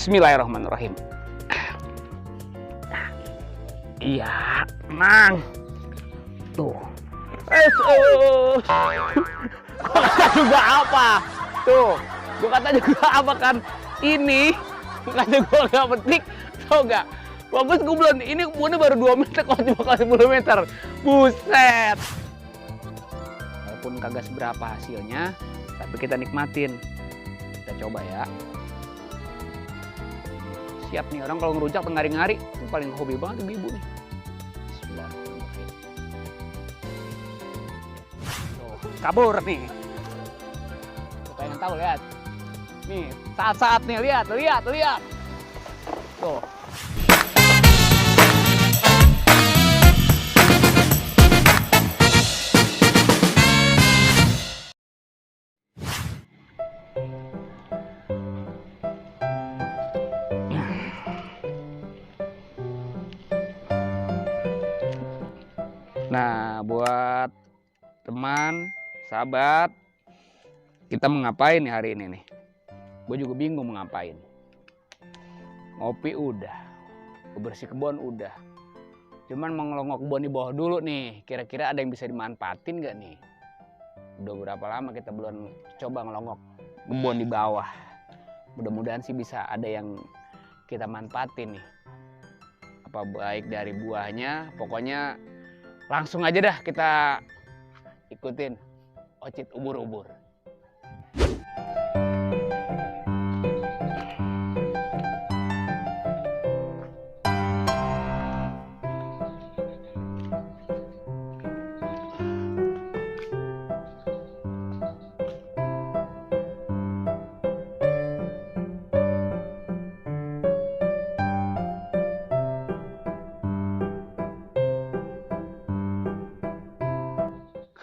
Bismillahirrahmanirrahim. Iya, tenang. Tuh. Gua kata juga apa? Tuh, gua kata juga apa kan? Ini kata gua nggak petik, tau nggak? Bagus gua belum. Ini kebunnya baru 2 meter, kok cuma 10 meter. Buset. Walaupun kagak seberapa hasilnya, tapi kita nikmatin. Kita coba ya. Siap nih, orang kalau ngerujak ngari-ngari, paling hobi banget ibu-ibu nih. Bismillahirrahmanirrahim. Tuh, kabur nih. Tuh, pengen tahu, lihat. Nih, saat-saat nih, lihat. Tuh. Nah, buat teman, sahabat, kita mengapain nih hari ini nih? Gue juga bingung mengapain. Ngopi udah, bersih kebun udah. Cuman mengelongok kebun di bawah dulu nih. Kira-kira ada yang bisa dimanfaatin gak nih? Udah berapa lama kita belum coba ngelongok kebun di bawah. Mudah-mudahan sih bisa ada yang kita manfaatin nih. Apa baik dari buahnya, pokoknya langsung aja dah kita ikutin Ocit ubur-ubur.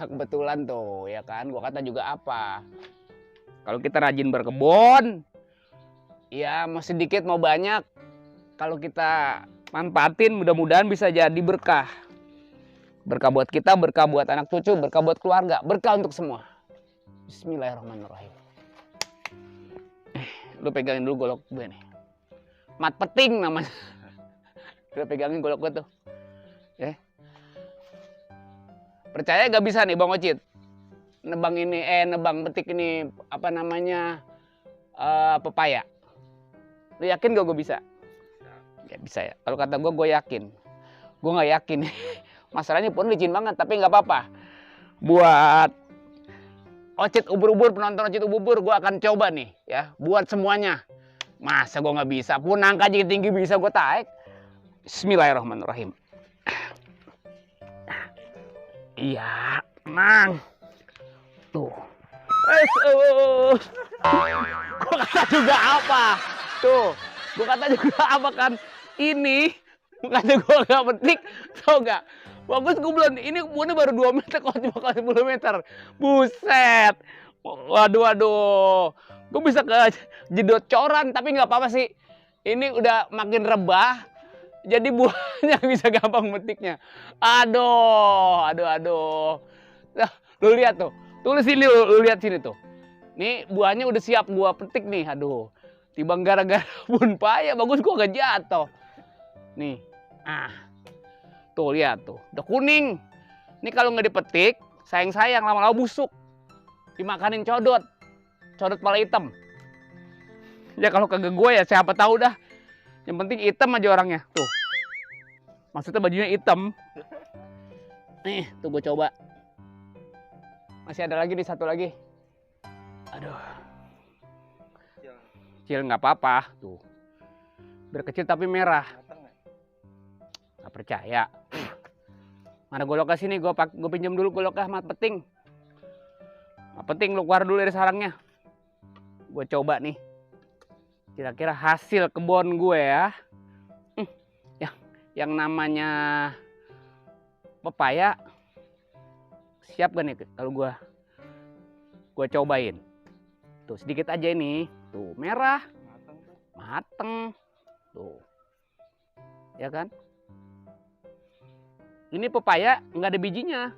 Kebetulan tuh ya kan, gua kata juga apa, kalau kita rajin berkebun ya mau sedikit mau banyak, kalau kita manfaatin mudah-mudahan bisa jadi berkah buat kita, berkah buat anak cucu, berkah buat keluarga, berkah untuk semua. Bismillahirrahmanirrahim. Lu pegangin dulu golok gue nih, mat peting namanya. Lu pegangin golok gue tuh ya. Percaya gak bisa nih Bang Ocit nebang ini, nebang petik ini apa namanya, pepaya. Lu yakin gak gue bisa? Ya bisa ya. Kalau kata gue yakin. Gue nggak yakin. Masalahnya pun licin banget, tapi nggak apa-apa. Buat Ocit ubur-ubur, penonton Ocit ubur-ubur, gue akan coba nih ya. Buat semuanya. Masa gue nggak bisa? Pun angka tinggi bisa gue tarik. Bismillahirrahmanirrahim. Iya, tenang. Tuh. Gua kata juga apa? Tuh. Gua kata juga apa kan? Ini kata gua nggak petik, tau nggak? Bagus gua belum. Ini kebunnya baru 2 meter, kok cuma 10 meter. Buset. Waduh. Gua bisa ke jedot coran, tapi nggak apa-apa sih. Ini udah makin rebah. Jadi buahnya bisa gampang metiknya. Aduh. Nah, lu lihat tuh. Tulis sini, lu lihat sini tuh. Nih buahnya udah siap gua petik nih. Aduh. Tibang gara-gara bun paya, bagus gua gak jatuh. Nih. Tuh lihat tuh. Udah kuning. Ini kalau nggak dipetik, sayang-sayang lama-lama busuk. Dimakanin codot. Codot pala hitam. Ya kalau kagak gue ya siapa tahu dah. Yang penting hitam aja orangnya. Tuh. Maksudnya bajunya hitam. Nih, tuh gue coba. Masih ada lagi nih, satu lagi. Aduh. Kecil nggak apa-apa. Tuh. Berkecil tapi merah. Nggak percaya. Mana goloknya sini? Gue pinjam dulu goloknya sama peting. Peting lu keluar dulu dari sarangnya. Gue coba nih. Kira-kira hasil kebun gue ya. Yang namanya pepaya. Siap gak nih kalau gue cobain. Tuh sedikit aja ini. Tuh merah. Mateng. Tuh. Ya kan? Ini pepaya nggak ada bijinya.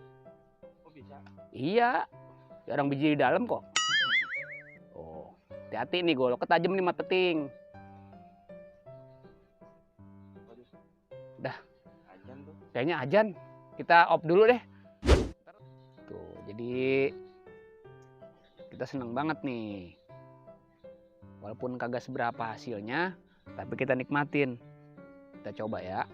Oh bisa? Iya. Jarang biji di dalam kok. Oh, hati-hati nih golok ketajam nih mat peting. Kayaknya ajan. Kita off dulu deh. Tuh, jadi kita seneng banget nih. Walaupun kagak seberapa hasilnya, tapi kita nikmatin. Kita coba ya.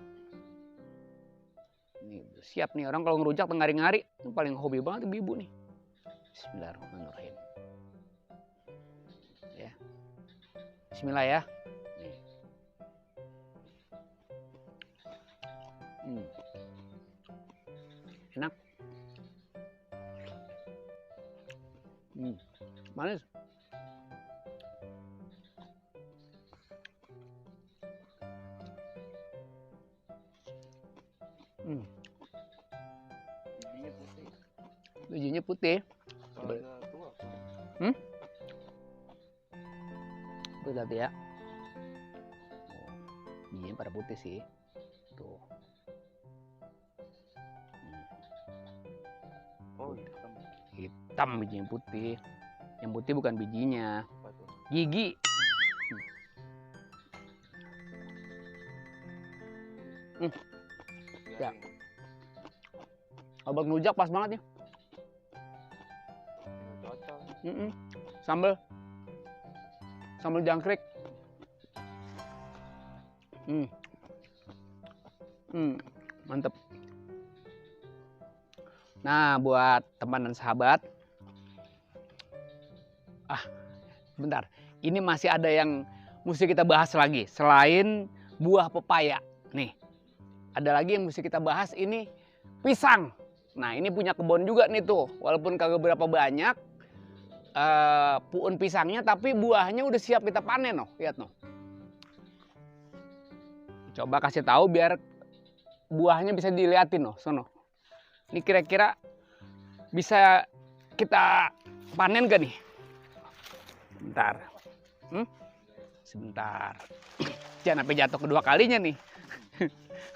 Nih, siap nih orang kalau ngerujak tengari-ngari, ini paling hobi banget ibu nih. Bismillahirrahmanirrahim. Ya. Bismillah ya. Nih. Enak. Manis. Bijinya putih. Tuh lihat ya. Bijinya pada putih sih. Tuh. Oh, hitam bijinya putih. Yang putih bukan bijinya. Gigi. Ya. Abang nujak pas banget nih. Sambal jangkrik. Mantep. Nah, buat teman dan sahabat, bentar, ini masih ada yang mesti kita bahas lagi selain buah pepaya. Nih, ada lagi yang mesti kita bahas, ini pisang. Nah, ini punya kebun juga nih tuh, walaupun kagak berapa banyak puun pisangnya, tapi buahnya udah siap kita panen noh. Lihat noh. Coba kasih tahu biar buahnya bisa diliatin noh, sono. Ini kira-kira bisa kita panen gak nih? Bentar. Sebentar. Jangan sampai jatuh kedua kalinya nih.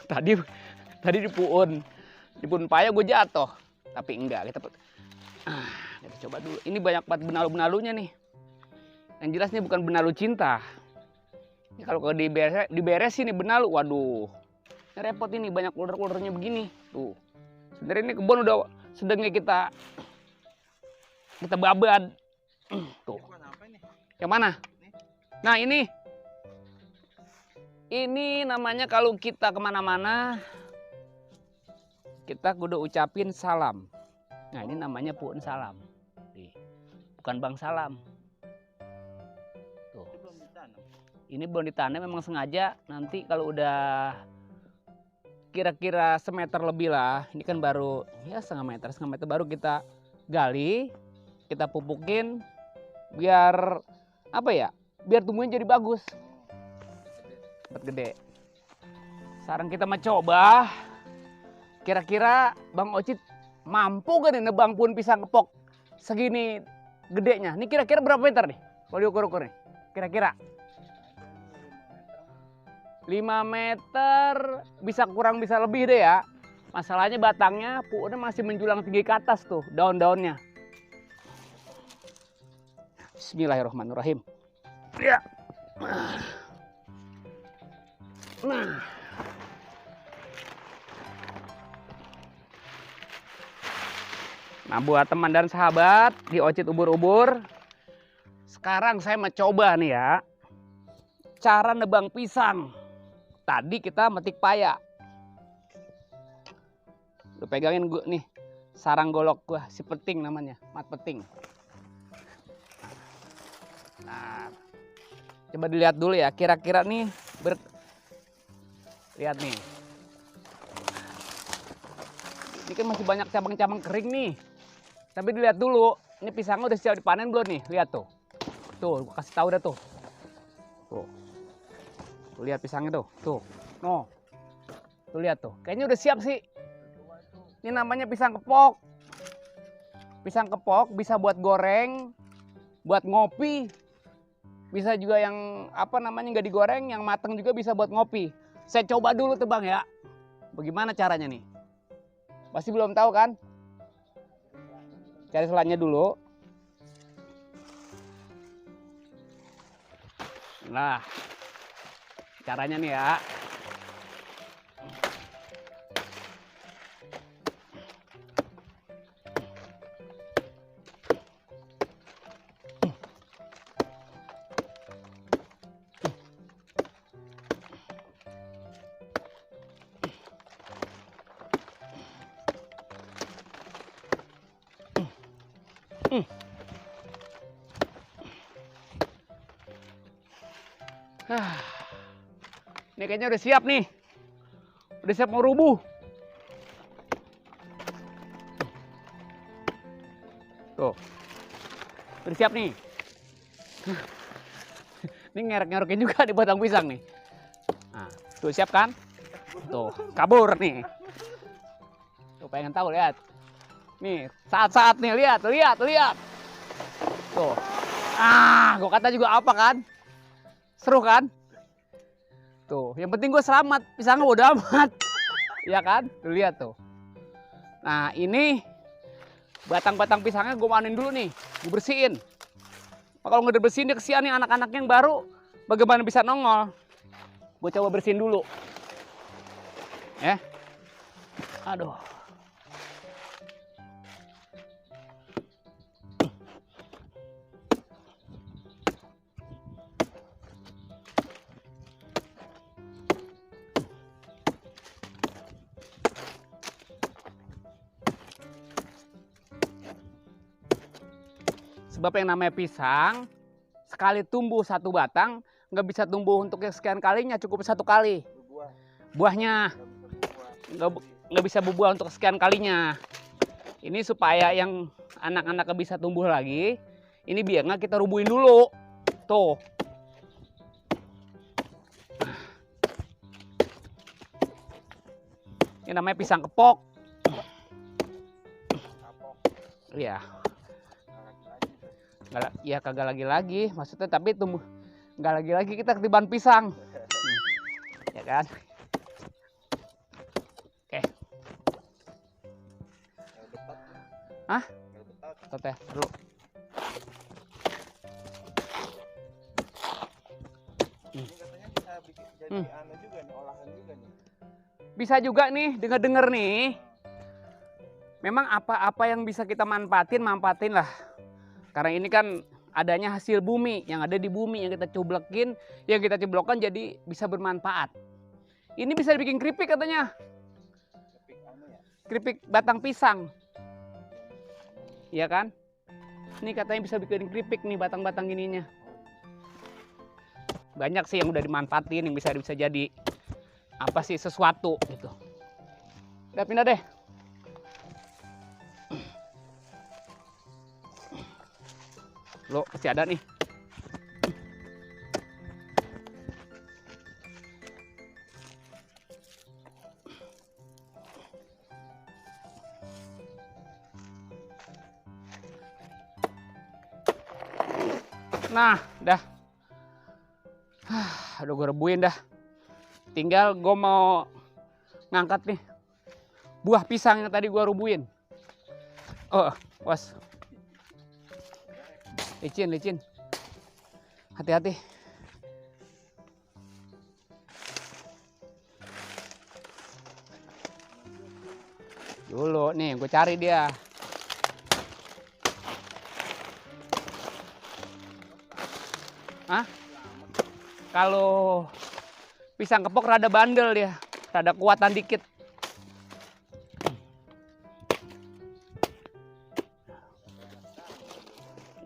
Tadi di puun paya gue jatuh. Tapi enggak, kita coba dulu. Ini banyak banget benalu-benalunya nih. Yang jelas ini bukan benalu cinta. Ini kalau diberesin nih benalu, waduh. Ini repot ini, banyak ular-ularnya begini. Tuh. Sebenarnya ini kebun udah sedangnya kita babat. Tuh. Yang mana? Nah ini namanya kalau kita kemana-mana, kita kudu ucapin salam. Nah ini namanya puun salam. Bukan bang salam. Tuh. Ini belum ditanam, memang sengaja nanti kalau udah kira-kira semeter lebih lah. Ini kan baru ya setengah meter baru kita gali, kita pupukin biar apa ya? Biar tumbuhnya jadi bagus. Cepet gede. Sekarang kita mencoba. Kira-kira Bang Ocit mampu gak nih nebang puun pisang kepok segini gedenya? Ini kira-kira berapa meter nih? Kalau diukur-ukur nih. Kira-kira 5 meter, bisa kurang bisa lebih deh ya. Masalahnya batangnya puunnya masih menjulang tinggi ke atas tuh daun-daunnya. Bismillahirrahmanirrahim. Ya. Nah buat teman dan sahabat di Ocit Ubur-Ubur, sekarang saya mencoba nih ya cara nebang pisang. Tadi kita metik paya. Lu pegangin gua nih sarang golok gua, si peting namanya, mat peting. Nah, coba dilihat dulu ya, kira-kira nih lihat nih. Ini kan masih banyak cabang-cabang kering nih. Tapi dilihat dulu, ini pisangnya udah siap dipanen belum nih? Lihat tuh. Tuh, gua kasih tahu dah tuh. Tuh. Tuh lihat pisangnya tuh. Tuh. No. Tuh lihat tuh. Kayaknya udah siap sih. Ini namanya pisang kepok. Pisang kepok bisa buat goreng, buat ngopi. Bisa juga yang apa namanya nggak digoreng, yang mateng juga bisa buat ngopi. Saya coba dulu tuh Bang ya. Bagaimana caranya nih? Pasti belum tahu kan? Cari selannya dulu. Nah, caranya nih ya. Ini kayaknya udah siap nih. Udah siap mau rubuh. Tuh. Udah siap nih. Ini ngerek-ngerekin juga di batang pisang nih. Nah, tuh siap kan? Tuh, kabur nih. Tuh pengen tahu, lihat. Nih, saat-saat nih, lihat. Tuh. Gua kata juga apa kan? Seru kan? Tuh, yang penting gue selamat. Pisangnya udah amat. Iya kan? Tuh lihat tuh. Nah, ini batang-batang pisangnya gue mainin dulu nih. Gue bersihin. Kalau nggak dibersihin dia kesian nih anak-anak yang baru. Bagaimana bisa nongol? Gue coba bersihin dulu. Ya. Aduh. Sebab yang namanya pisang, sekali tumbuh satu batang, nggak bisa tumbuh untuk yang sekian kalinya, cukup satu kali. Buahnya nggak bisa berbuah untuk sekian kalinya. Ini supaya yang anak-anak bisa tumbuh lagi, ini biar nggak kita rubuhin dulu. Tuh. Ini namanya pisang kepok. Iya. Ya kagak lagi-lagi, maksudnya tapi tumbuh nggak lagi-lagi kita ketiban pisang, ya kan? Oke. Hah? Tete, dulu. Ini katanya bisa jadi anu juga nih, olahan juga nih. Bisa juga nih, denger-denger nih. Memang apa-apa yang bisa kita manfaatin lah. Karena ini kan adanya hasil bumi, yang ada di bumi, yang kita coblokin, yang kita ceblokkan jadi bisa bermanfaat. Ini bisa dibikin keripik katanya. Keripik anu ya? Keripik batang pisang. Iya kan? Ini katanya bisa bikin keripik nih batang-batang ininya. Banyak sih yang udah dimanfaatin, yang bisa jadi apa sih sesuatu gitu. Udah pindah deh. Lo masih ada nih. Nah, dah. Udah gue rebuin dah. Tinggal gue mau ngangkat nih buah pisang yang tadi gue rebuin. Oh, was. Licin. Hati-hati. Dulu nih, gue cari dia. Hah? Kalau pisang kepok rada bandel dia, rada kuatan dikit.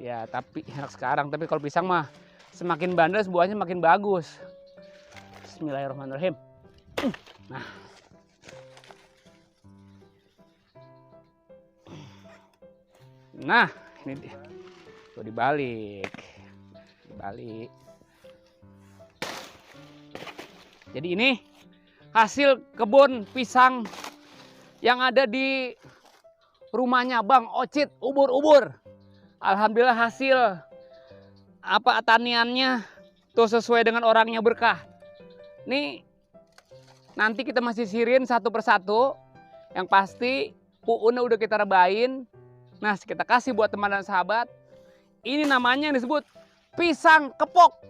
Ya, tapi enak sekarang. Tapi kalau pisang mah semakin bandel buahnya makin bagus. Bismillahirrahmanirrahim. Nah. Nah, ini dia. Tuh dibalik. Jadi ini hasil kebun pisang yang ada di rumahnya Bang Ocit, ubur-ubur. Alhamdulillah hasil taniannya tuh sesuai dengan orangnya berkah. Nih nanti kita masih sirin satu persatu. Yang pasti puunnya udah kita rebain. Nah, kita kasih buat teman dan sahabat. Ini namanya yang disebut pisang kepok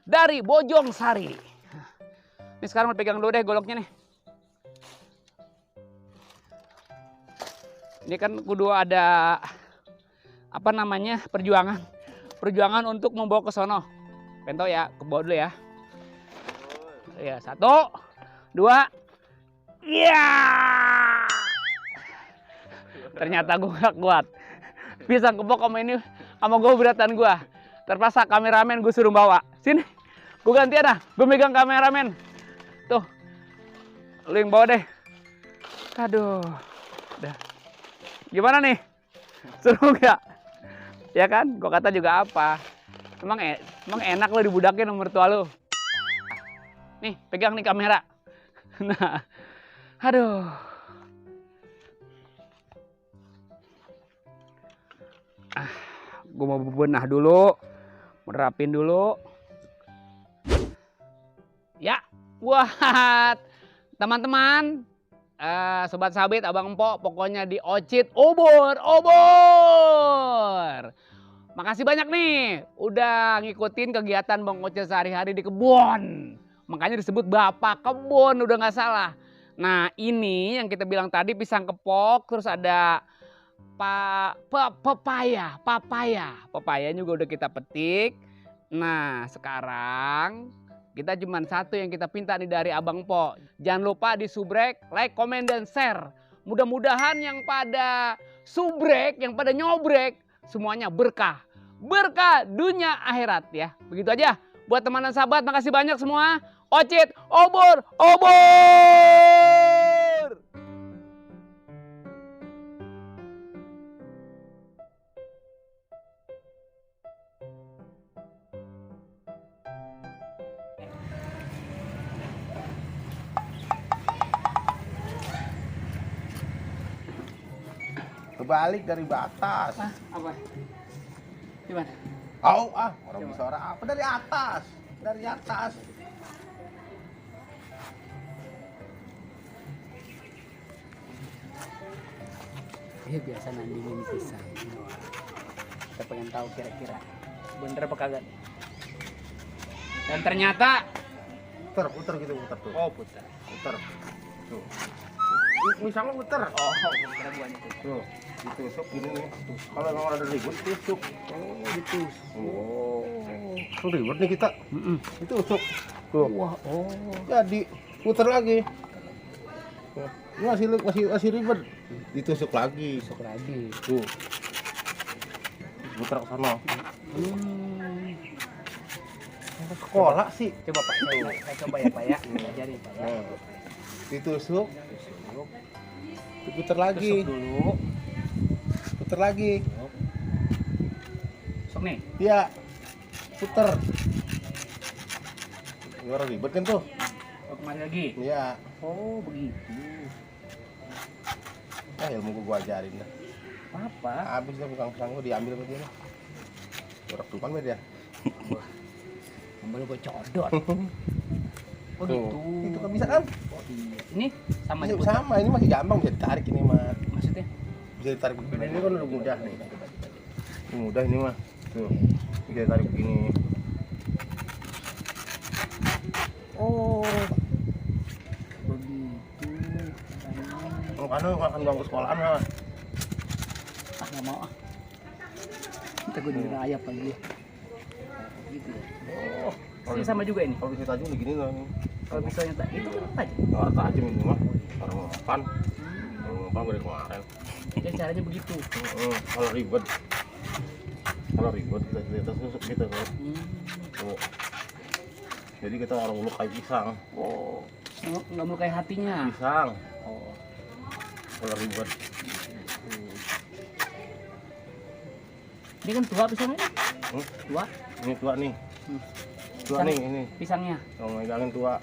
dari Bojong Sari. Ini sekarang pegang dulu deh goloknya nih. Ini kan kudu ada perjuangan untuk membawa ke sono. Pento ya, ke bawah dulu ya. Ya, 1, 2. Iya. Ternyata gue gak kuat. Pisang kepok sama ini sama gue beratan gue. Terpaksa kameramen gue suruh bawa. Sini. Gue gantian dah. Gue megang kameramen. Tuh. Lu yang bawa deh. Aduh. Udah. Gimana nih? Seru gak? Ya kan? Gue kata juga apa? Emang enak lo dibudakin sama mertua lo. Nih, pegang nih kamera. Nah. Aduh. Gue mau bebenah dulu, merapin dulu. Ya, buat teman-teman, sobat sabit, abang empok, pokoknya di Ocit obor. Makasih banyak nih, udah ngikutin kegiatan Bang Ocit sehari-hari di kebun. Makanya disebut Bapak Kebun, udah nggak salah. Nah ini yang kita bilang tadi pisang kepok, terus ada papaya juga udah kita petik. Nah sekarang kita cuma satu yang kita pinta nih dari Abang Po. Jangan lupa di subrek, like, komen, dan share. Mudah-mudahan yang pada subrek, yang pada nyobrek, semuanya berkah. Berkah dunia akhirat ya. Begitu aja. Buat teman dan sahabat, makasih banyak semua. Ocit obor. Kebalik dari batas. Apa? Gimana? Orang bisa orang apa dari atas? Dari atas. Iya biasa nandingin pisang. Kita pengen tahu kira-kira bener apa kagak. Dan ternyata Puter gitu puter tuh. oh putar. Puter. Tuh. Misalnya puter. Oh, putar buahnya tuh. Tuh, ditusuk gini nih. Kalau memang ada ribut, tusuk. Oh, ditusuk. Tuh ribut nih kita. Ditusuk. Tuh. Wah, oh. Jadi puter lagi. Tuh. Ini masih ribet. Ditusuk lagi. Tusuk lagi. Tuh. Puter ke sana. Sekolah sih. Coba Pak, saya coba ya Pak ya. Ajarin Pak ya. Nah, ditusuk. Diputer lagi. Tusuk dulu. Puter lagi. Tusuk nih. Iya. Puter. Luar ribet kan tuh? Oh, kemari lagi. Iya. Oh, begitu. Ilmu gua ajarin dah. Apa? Habis dah bukan pisang gua diambil sama dia. Orang tupan sama dia. Ambil gue codot. Oh Tuh. gitu. Itu kan bisa kan? Oh iya. Ini sama Ini juga. sama, ini masih gampang bisa ditarik ini mah. Maksudnya? Bisa ditarik begini. Ini kan udah mudah nih. Ini mudah ini mah. Tuh. Bisa ditarik begini. Oh. Begitu. Karena makan bangku sekolahan mah. Ah nggak mau ah. Kita gue dirayap lagi. Gitu ya. Oh. Ini sama juga ini. Kalau bisa tajam begini lah nih. Kalau pisaunya tak itu kan apa aja? Orang tajam ini mah. Orang makan. Orang makan dari kemarin. Jadi caranya begitu. Kalau ribet kita tusuk gitu kan. Tuh. Jadi kita orang melukai pisang. Oh. Nggak melukai hatinya. Pisang. Oh. Kalau ribet. Ini kan tua pisangnya. Tua. Ini tua nih. Tua Pisang- nih ini. Pisangnya. Kalau megangin tua.